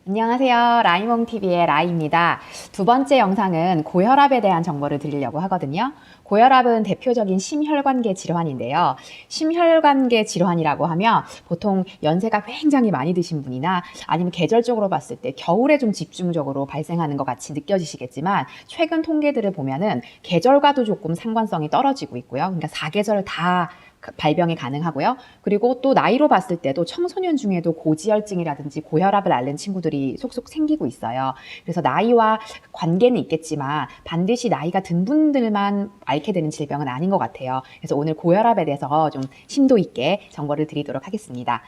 안녕하세요. 라이몽TV의 라이입니다. 두 번째 영상은 고혈압에 대한 정보를 드리려고 하거든요. 고혈압은 대표적인 심혈관계 질환인데요. 심혈관계 질환이라고 하면 보통 연세가 굉장히 많이 드신 분이나 아니면 계절적으로 봤을 때 겨울에 좀 집중적으로 발생하는 것 같이 느껴지시겠지만 최근 통계들을 보면은 계절과도 조금 상관성이 떨어지고 있고요. 그러니까 사계절 다 발병이 가능하고요. 그리고 또 나이로 봤을 때도 청소년 중에도 고지혈증이라든지 고혈압을 앓는 친구들이 속속 생기고 있어요. 그래서 나이와 관계는 있겠지만 반드시 나이가 든 분들만 앓게 되는 질병은 아닌 것 같아요. 그래서 오늘 고혈압에 대해서 좀 심도 있게 정보를 드리도록 하겠습니다.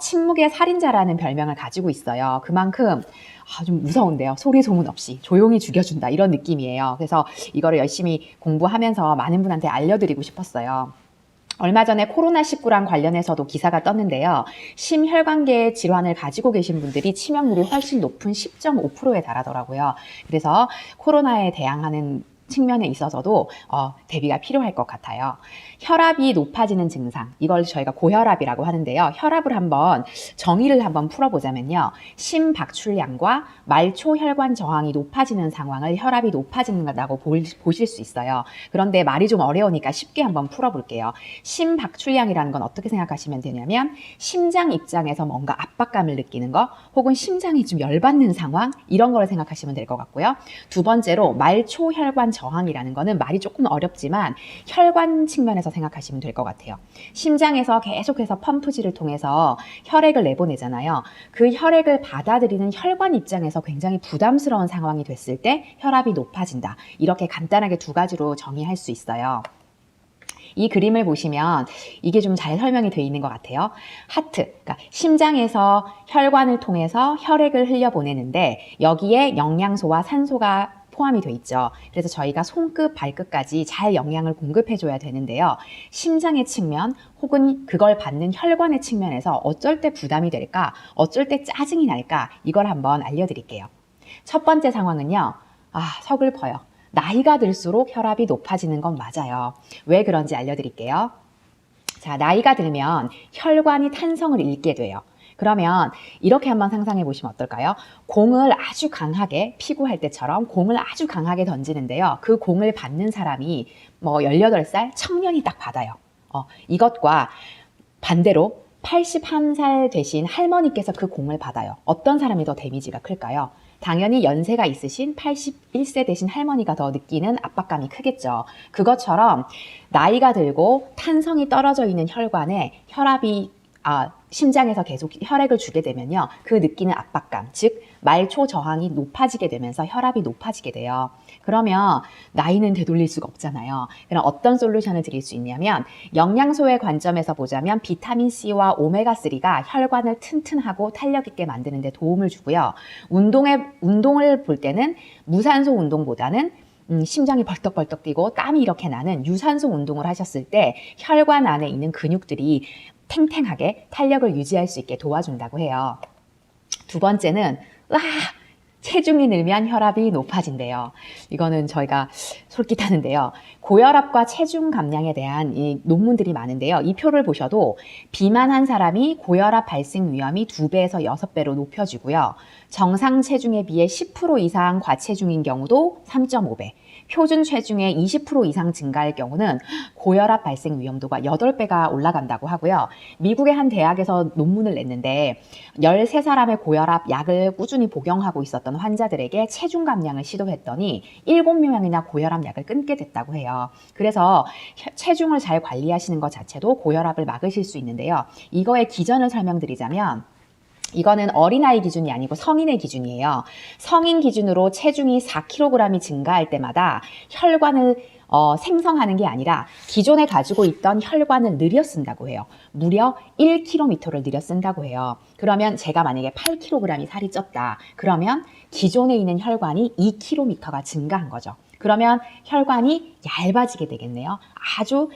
침묵의 살인자라는 별명을 가지고 있어요. 그만큼 좀 무서운데요. 소리 소문 없이 조용히 죽여준다 이런 느낌이에요. 그래서 이거를 열심히 공부하면서 많은 분한테 알려드리고 싶었어요. 얼마 전에 코로나19랑 관련해서도 기사가 떴는데요. 심혈관계 질환을 가지고 계신 분들이 치명률이 훨씬 높은 10.5%에 달하더라고요. 그래서 코로나에 대항하는 측면에 있어서도 대비가 필요할 것 같아요. 혈압이 높아지는 증상, 이걸 저희가 고혈압이라고 하는데요. 혈압을 한번 정의를 한번 풀어보자면요. 심박출량과 말초 혈관 저항이 높아지는 상황을 혈압이 높아진다고 보실 수 있어요. 그런데 말이 좀 어려우니까 쉽게 한번 풀어볼게요. 심박출량이라는 건 어떻게 생각하시면 되냐면 심장 입장에서 뭔가 압박감을 느끼는 거 혹은 심장이 좀 열받는 상황 이런 걸 생각하시면 될 것 같고요. 두 번째로 말초 혈관 저항이라는 거는 말이 조금 어렵지만 혈관 측면에서 생각하시면 될 것 같아요. 심장에서 계속해서 펌프질을 통해서 혈액을 내보내잖아요. 그 혈액을 받아들이는 혈관 입장에서 굉장히 부담스러운 상황이 됐을 때 혈압이 높아진다. 이렇게 간단하게 두 가지로 정의할 수 있어요. 이 그림을 보시면 이게 좀 잘 설명이 되어 있는 것 같아요. 하트, 그러니까 심장에서 혈관을 통해서 혈액을 흘려보내는데 여기에 영양소와 산소가 포함이 되어 있죠. 그래서 저희가 손끝, 발끝까지 잘 영양을 공급해줘야 되는데요. 심장의 측면 혹은 그걸 받는 혈관의 측면에서 어쩔 때 부담이 될까, 어쩔 때 짜증이 날까 이걸 한번 알려드릴게요. 첫 번째 상황은요. 서글퍼요. 나이가 들수록 혈압이 높아지는 건 맞아요. 왜 그런지 알려드릴게요. 자, 나이가 들면 혈관이 탄성을 잃게 돼요. 그러면 이렇게 한번 상상해 보시면 어떨까요? 공을 아주 강하게 피구할 때처럼 공을 아주 강하게 던지는데요. 그 공을 받는 사람이 18살 청년이 딱 받아요. 이것과 반대로 81살 되신 할머니께서 그 공을 받아요. 어떤 사람이 더 데미지가 클까요? 당연히 연세가 있으신 81세 되신 할머니가 더 느끼는 압박감이 크겠죠. 그것처럼 나이가 들고 탄성이 떨어져 있는 혈관에 혈압이 심장에서 계속 혈액을 주게 되면요. 그 느끼는 압박감, 즉 말초 저항이 높아지게 되면서 혈압이 높아지게 돼요. 그러면 나이는 되돌릴 수가 없잖아요. 그럼 어떤 솔루션을 드릴 수 있냐면 영양소의 관점에서 보자면 비타민C와 오메가3가 혈관을 튼튼하고 탄력 있게 만드는 데 도움을 주고요. 운동을 볼 때는 무산소 운동보다는 심장이 벌떡벌떡 뛰고 땀이 이렇게 나는 유산소 운동을 하셨을 때 혈관 안에 있는 근육들이 탱탱하게 탄력을 유지할 수 있게 도와준다고 해요. 두 번째는 체중이 늘면 혈압이 높아진대요. 이거는 저희가 솔깃하는데요. 고혈압과 체중 감량에 대한 이 논문들이 많은데요. 이 표를 보셔도 비만한 사람이 고혈압 발생 위험이 2배에서 6배로 높여지고요. 정상 체중에 비해 10% 이상 과체중인 경우도 3.5배. 표준 체중의 20% 이상 증가할 경우는 고혈압 발생 위험도가 8배가 올라간다고 하고요. 미국의 한 대학에서 논문을 냈는데 13사람의 고혈압 약을 꾸준히 복용하고 있었던 환자들에게 체중 감량을 시도했더니 7명이나 고혈압 약을 끊게 됐다고 해요. 그래서 체중을 잘 관리하시는 것 자체도 고혈압을 막으실 수 있는데요. 이거의 기전을 설명드리자면 이거는 어린아이 기준이 아니고 성인의 기준이에요. 성인 기준으로 체중이 4kg이 증가할 때마다 혈관을 생성하는 게 아니라 기존에 가지고 있던 혈관을 늘려 쓴다고 해요. 무려 1km를 늘려 쓴다고 해요. 그러면 제가 만약에 8kg이 살이 쪘다. 그러면 기존에 있는 혈관이 2km가 증가한 거죠. 그러면 혈관이 얇아지게 되겠네요. 아주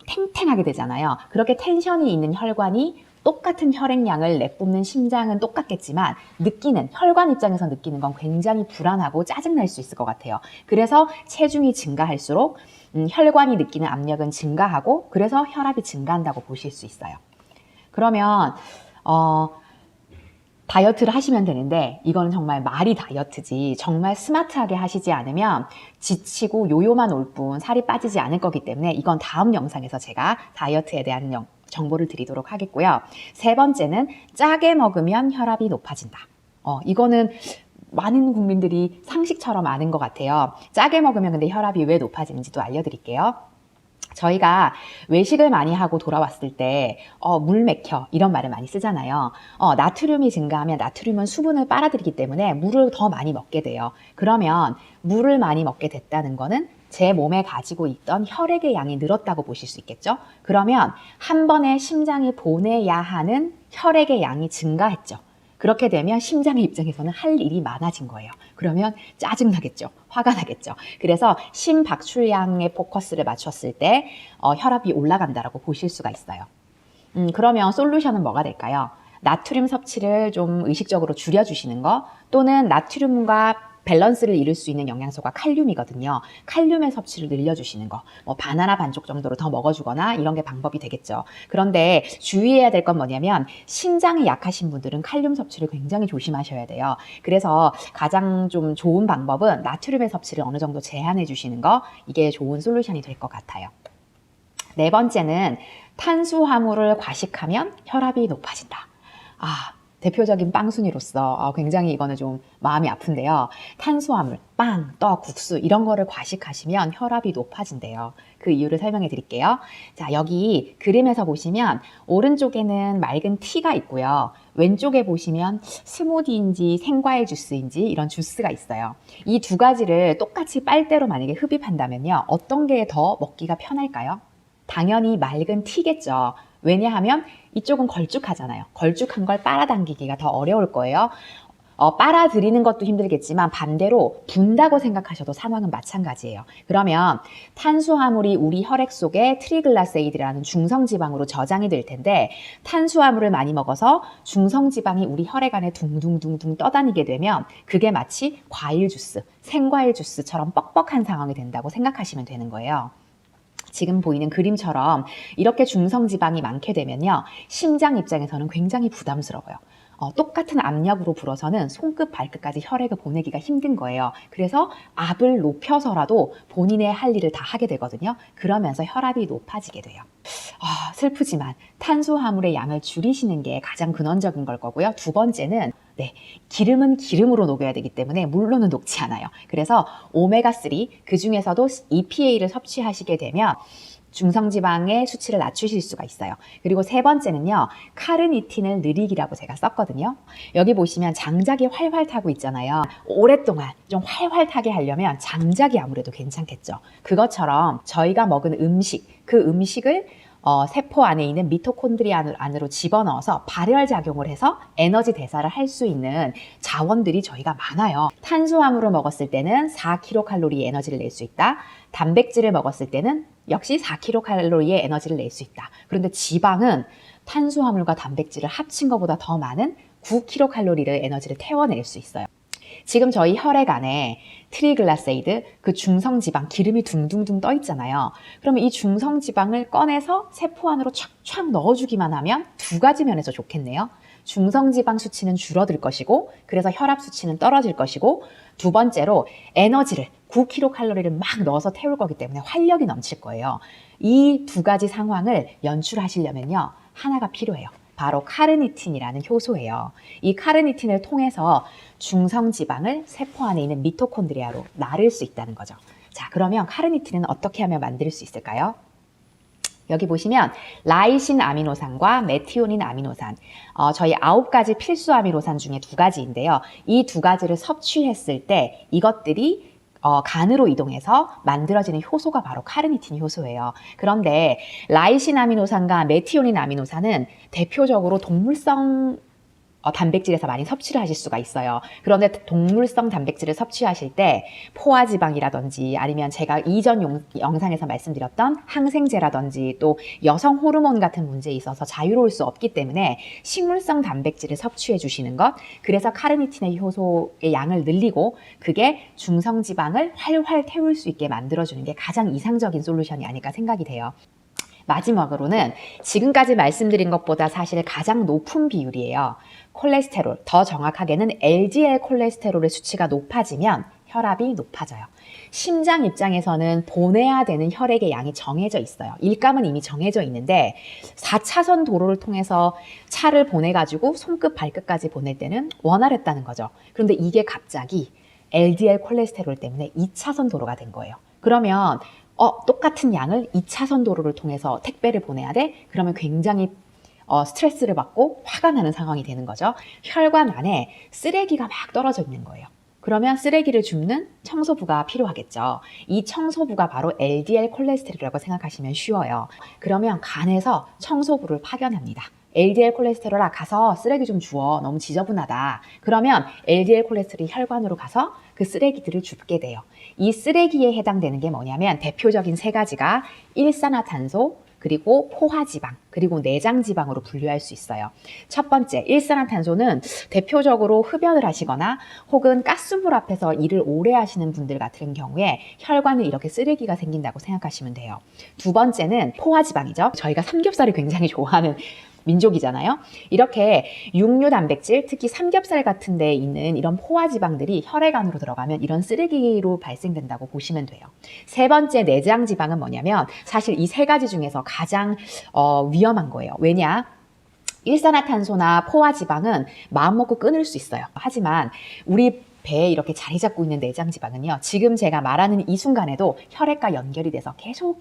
탱탱하게 되잖아요. 그렇게 텐션이 있는 혈관이 똑같은 혈액량을 내뿜는 심장은 똑같겠지만 혈관 입장에서 느끼는 건 굉장히 불안하고 짜증날 수 있을 것 같아요. 그래서 체중이 증가할수록 혈관이 느끼는 압력은 증가하고 그래서 혈압이 증가한다고 보실 수 있어요. 그러면 다이어트를 하시면 되는데 이거는 정말 말이 다이어트지 정말 스마트하게 하시지 않으면 지치고 요요만 올 뿐 살이 빠지지 않을 거기 때문에 이건 다음 영상에서 제가 다이어트에 대한 정보를 드리도록 하겠고요. 세 번째는 짜게 먹으면 혈압이 높아진다. 이거는 많은 국민들이 상식처럼 아는 것 같아요. 짜게 먹으면 근데 혈압이 왜 높아지는지도 알려드릴게요. 저희가 외식을 많이 하고 돌아왔을 때 물 맥혀 이런 말을 많이 쓰잖아요. 나트륨이 증가하면 나트륨은 수분을 빨아들이기 때문에 물을 더 많이 먹게 돼요. 그러면 물을 많이 먹게 됐다는 거는 제 몸에 가지고 있던 혈액의 양이 늘었다고 보실 수 있겠죠. 그러면 한 번에 심장이 보내야 하는 혈액의 양이 증가했죠. 그렇게 되면 심장의 입장에서는 할 일이 많아진 거예요. 그러면 짜증나겠죠. 화가 나겠죠. 그래서 심박출량에 포커스를 맞췄을 때 혈압이 올라간다라고 보실 수가 있어요. 그러면 솔루션은 뭐가 될까요? 나트륨 섭취를 좀 의식적으로 줄여주시는 거, 또는 나트륨과 밸런스를 이룰 수 있는 영양소가 칼륨이거든요. 칼륨의 섭취를 늘려주시는 거, 뭐 바나나 반쪽 정도로 더 먹어주거나 이런 게 방법이 되겠죠. 그런데 주의해야 될 건 뭐냐면 신장이 약하신 분들은 칼륨 섭취를 굉장히 조심하셔야 돼요. 그래서 가장 좀 좋은 방법은 나트륨의 섭취를 어느 정도 제한해 주시는 거, 이게 좋은 솔루션이 될 것 같아요. 네 번째는 탄수화물을 과식하면 혈압이 높아진다. 대표적인 빵순이로서 굉장히 이거는 좀 마음이 아픈데요. 탄수화물, 빵, 떡, 국수 이런 거를 과식하시면 혈압이 높아진대요. 그 이유를 설명해 드릴게요. 자, 여기 그림에서 보시면 오른쪽에는 맑은 티가 있고요. 왼쪽에 보시면 스무디인지 생과일 주스인지 이런 주스가 있어요. 이 두 가지를 똑같이 빨대로 만약에 흡입한다면요. 어떤 게 더 먹기가 편할까요? 당연히 맑은 티겠죠. 왜냐하면 이쪽은 걸쭉하잖아요. 걸쭉한 걸 빨아당기기가 더 어려울 거예요. 빨아들이는 것도 힘들겠지만 반대로 분다고 생각하셔도 상황은 마찬가지예요. 그러면 탄수화물이 우리 혈액 속에 트리글라세이드라는 중성지방으로 저장이 될 텐데 탄수화물을 많이 먹어서 중성지방이 우리 혈액 안에 둥둥둥둥 떠다니게 되면 그게 마치 과일 주스, 생과일 주스처럼 뻑뻑한 상황이 된다고 생각하시면 되는 거예요. 지금 보이는 그림처럼 이렇게 중성지방이 많게 되면요. 심장 입장에서는 굉장히 부담스러워요. 똑같은 압력으로 불어서는 손끝 발끝까지 혈액을 보내기가 힘든 거예요. 그래서 압을 높여서라도 본인의 할 일을 다 하게 되거든요. 그러면서 혈압이 높아지게 돼요. 슬프지만 탄수화물의 양을 줄이시는 게 가장 근원적인 걸 거고요. 두 번째는 기름은 기름으로 녹여야 되기 때문에 물로는 녹지 않아요. 그래서 오메가3, 그 중에서도 EPA를 섭취하시게 되면 중성지방의 수치를 낮추실 수가 있어요. 그리고 세 번째는요. 카르니틴을 느리기라고 제가 썼거든요. 여기 보시면 장작이 활활 타고 있잖아요. 오랫동안 좀 활활 타게 하려면 장작이 아무래도 괜찮겠죠. 그것처럼 저희가 먹은 음식, 그 음식을 세포 안에 있는 미토콘드리아 안으로 집어넣어서 발열작용을 해서 에너지 대사를 할 수 있는 자원들이 저희가 많아요. 탄수화물을 먹었을 때는 4kcal의 에너지를 낼 수 있다. 단백질을 먹었을 때는 역시 4kcal의 에너지를 낼 수 있다. 그런데 지방은 탄수화물과 단백질을 합친 것보다 더 많은 9kcal의 에너지를 태워낼 수 있어요. 지금 저희 혈액 안에 트리글라세이드, 그 중성지방, 기름이 둥둥둥 떠 있잖아요. 그러면 이 중성지방을 꺼내서 세포 안으로 촥촥 넣어주기만 하면 두 가지 면에서 좋겠네요. 중성지방 수치는 줄어들 것이고, 그래서 혈압 수치는 떨어질 것이고, 두 번째로 에너지를 9kcal를 막 넣어서 태울 거기 때문에 활력이 넘칠 거예요. 이 두 가지 상황을 연출하시려면요, 하나가 필요해요. 바로 카르니틴이라는 효소예요. 이 카르니틴을 통해서 중성지방을 세포 안에 있는 미토콘드리아로 나를 수 있다는 거죠. 자, 그러면 카르니틴은 어떻게 하면 만들 수 있을까요? 여기 보시면 라이신 아미노산과 메티오닌 아미노산, 저희 9가지 필수 아미노산 중에 2가지인데요. 이 2가지를 섭취했을 때 이것들이 간으로 이동해서 만들어지는 효소가 바로 카르니틴 효소예요. 그런데 라이신 아미노산과 메티오닌 아미노산은 대표적으로 동물성 단백질에서 많이 섭취를 하실 수가 있어요. 그런데 동물성 단백질을 섭취하실 때 포화지방이라든지 아니면 제가 이전 영상에서 말씀드렸던 항생제라든지 또 여성 호르몬 같은 문제에 있어서 자유로울 수 없기 때문에 식물성 단백질을 섭취해 주시는 것, 그래서 카르니틴의 효소의 양을 늘리고 그게 중성지방을 활활 태울 수 있게 만들어주는 게 가장 이상적인 솔루션이 아닐까 생각이 돼요. 마지막으로는 지금까지 말씀드린 것보다 사실 가장 높은 비율이에요. 콜레스테롤, 더 정확하게는 LDL 콜레스테롤의 수치가 높아지면 혈압이 높아져요. 심장 입장에서는 보내야 되는 혈액의 양이 정해져 있어요. 일감은 이미 정해져 있는데 4차선 도로를 통해서 차를 보내가지고 손끝 발끝까지 보낼 때는 원활했다는 거죠. 그런데 이게 갑자기 LDL 콜레스테롤 때문에 2차선 도로가 된 거예요. 그러면 똑같은 양을 2차선 도로를 통해서 택배를 보내야 돼? 그러면 굉장히 스트레스를 받고 화가 나는 상황이 되는 거죠. 혈관 안에 쓰레기가 막 떨어져 있는 거예요. 그러면 쓰레기를 줍는 청소부가 필요하겠죠. 이 청소부가 바로 LDL 콜레스테롤이라고 생각하시면 쉬워요. 그러면 간에서 청소부를 파견합니다. LDL 콜레스테롤아, 가서 쓰레기 좀 주워. 너무 지저분하다. 그러면 LDL 콜레스테롤이 혈관으로 가서 그 쓰레기들을 줍게 돼요. 이 쓰레기에 해당되는 게 뭐냐면 대표적인 세 가지가 일산화탄소, 그리고 포화지방, 그리고 내장지방으로 분류할 수 있어요. 첫 번째, 일산화탄소는 대표적으로 흡연을 하시거나 혹은 가스불 앞에서 일을 오래 하시는 분들 같은 경우에 혈관에 이렇게 쓰레기가 생긴다고 생각하시면 돼요. 두 번째는 포화지방이죠. 저희가 삼겹살을 굉장히 좋아하는 민족이잖아요. 이렇게 육류 단백질, 특히 삼겹살 같은 데에 있는 이런 포화지방들이 혈액 안으로 들어가면 이런 쓰레기로 발생된다고 보시면 돼요. 세 번째 내장 지방은 뭐냐면 사실 이 세 가지 중에서 가장 위험한 거예요. 왜냐? 일산화탄소나 포화지방은 마음먹고 끊을 수 있어요. 하지만 우리 배에 이렇게 자리 잡고 있는 내장 지방은요, 지금 제가 말하는 이 순간에도 혈액과 연결이 돼서 계속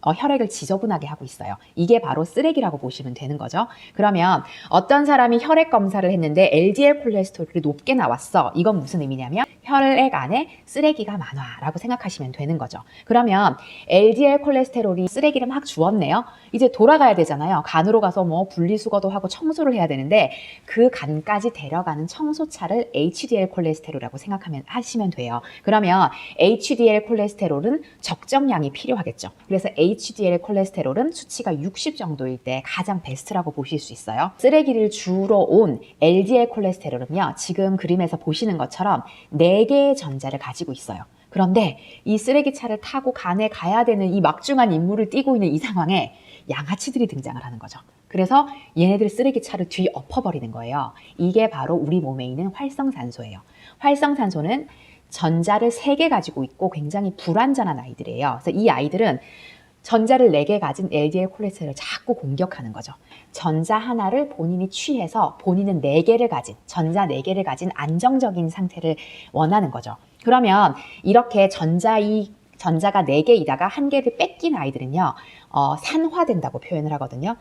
혈액을 지저분하게 하고 있어요. 이게 바로 쓰레기라고 보시면 되는 거죠. 그러면 어떤 사람이 혈액 검사를 했는데 LDL 콜레스테롤이 높게 나왔어. 이건 무슨 의미냐면 혈액 안에 쓰레기가 많아라고 생각하시면 되는 거죠. 그러면 LDL 콜레스테롤이 쓰레기를 막 주었네요. 이제 돌아가야 되잖아요. 간으로 가서 뭐 분리수거도 하고 청소를 해야 되는데 그 간까지 데려가는 청소차를 HDL 콜레스테롤이라고 하시면 돼요. 그러면 HDL 콜레스테롤은 적정량이 필요하겠죠. 그래서 HDL 콜레스테롤은 수치가 60 정도일 때 가장 베스트라고 보실 수 있어요. 쓰레기를 주러 온 LDL 콜레스테롤은요, 지금 그림에서 보시는 것처럼 4개의 전자를 가지고 있어요. 그런데 이 쓰레기차를 타고 간에 가야 되는 이 막중한 임무를 띠고 있는 이 상황에 양아치들이 등장을 하는 거죠. 그래서 얘네들 쓰레기차를 뒤엎어버리는 거예요. 이게 바로 우리 몸에 있는 활성산소예요. 활성산소는 전자를 3개 가지고 있고 굉장히 불완전한 아이들이에요. 그래서 이 아이들은 전자를 4개 가진 LDL 콜레스테롤을 자꾸 공격하는 거죠. 전자 하나를 본인이 취해서 본인은 4개를 가진, 전자 4개를 가진 안정적인 상태를 원하는 거죠. 그러면 이렇게 전자가 4개이다가 1개를 뺏긴 아이들은요, 산화된다고 표현을 하거든요.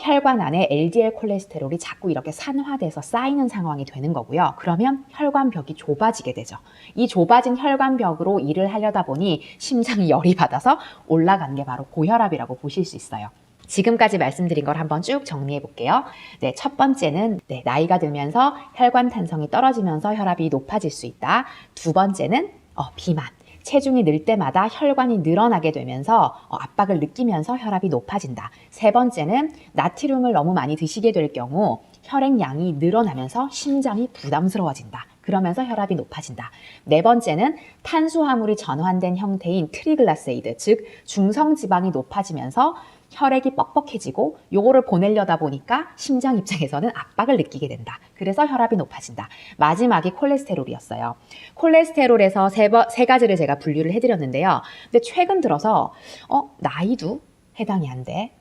혈관 안에 LDL 콜레스테롤이 자꾸 이렇게 산화돼서 쌓이는 상황이 되는 거고요. 그러면 혈관벽이 좁아지게 되죠. 이 좁아진 혈관벽으로 일을 하려다 보니 심장이 열이 받아서 올라간 게 바로 고혈압이라고 보실 수 있어요. 지금까지 말씀드린 걸 한번 쭉 정리해 볼게요. 네, 첫 번째는 나이가 들면서 혈관 탄성이 떨어지면서 혈압이 높아질 수 있다. 두 번째는 비만. 체중이 늘 때마다 혈관이 늘어나게 되면서 압박을 느끼면서 혈압이 높아진다. 세 번째는 나트륨을 너무 많이 드시게 될 경우 혈액량이 늘어나면서 심장이 부담스러워진다. 그러면서 혈압이 높아진다. 네 번째는 탄수화물이 전환된 형태인 트리글라세이드, 즉 중성지방이 높아지면서 혈액이 뻑뻑해지고 요거를 보내려다 보니까 심장 입장에서는 압박을 느끼게 된다. 그래서 혈압이 높아진다. 마지막이 콜레스테롤이었어요. 콜레스테롤에서 세 가지를 제가 분류를 해드렸는데요. 근데 최근 들어서 나이도 해당이 안 돼.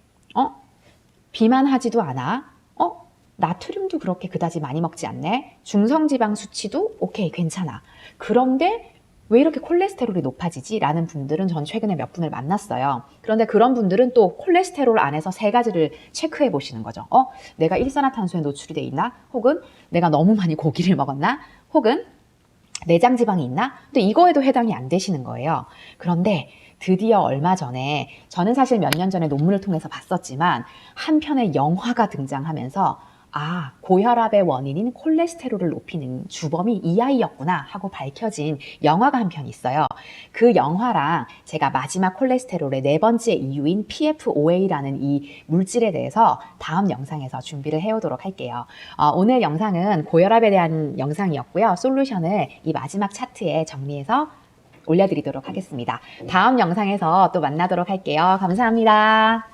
비만하지도 않아. 나트륨도 그렇게 그다지 많이 먹지 않네. 중성지방 수치도 오케이, 괜찮아. 그런데 왜 이렇게 콜레스테롤이 높아지지? 라는 분들은 전 최근에 몇 분을 만났어요. 그런데 그런 분들은 또 콜레스테롤 안에서 3가지를 체크해 보시는 거죠. 내가 일산화탄소에 노출이 돼 있나? 혹은 내가 너무 많이 고기를 먹었나? 혹은 내장지방이 있나? 또 이거에도 해당이 안 되시는 거예요. 그런데 드디어 얼마 전에, 저는 사실 몇 년 전에 논문을 통해서 봤었지만 한 편의 영화가 등장하면서 고혈압의 원인인 콜레스테롤을 높이는 주범이 이 아이였구나 하고 밝혀진 영화가 한 편 있어요. 그 영화랑 제가 마지막 콜레스테롤의 4번째 이유인 PFOA라는 이 물질에 대해서 다음 영상에서 준비를 해오도록 할게요. 오늘 영상은 고혈압에 대한 영상이었고요. 솔루션을 이 마지막 차트에 정리해서 올려드리도록 하겠습니다. 다음 영상에서 또 만나도록 할게요. 감사합니다.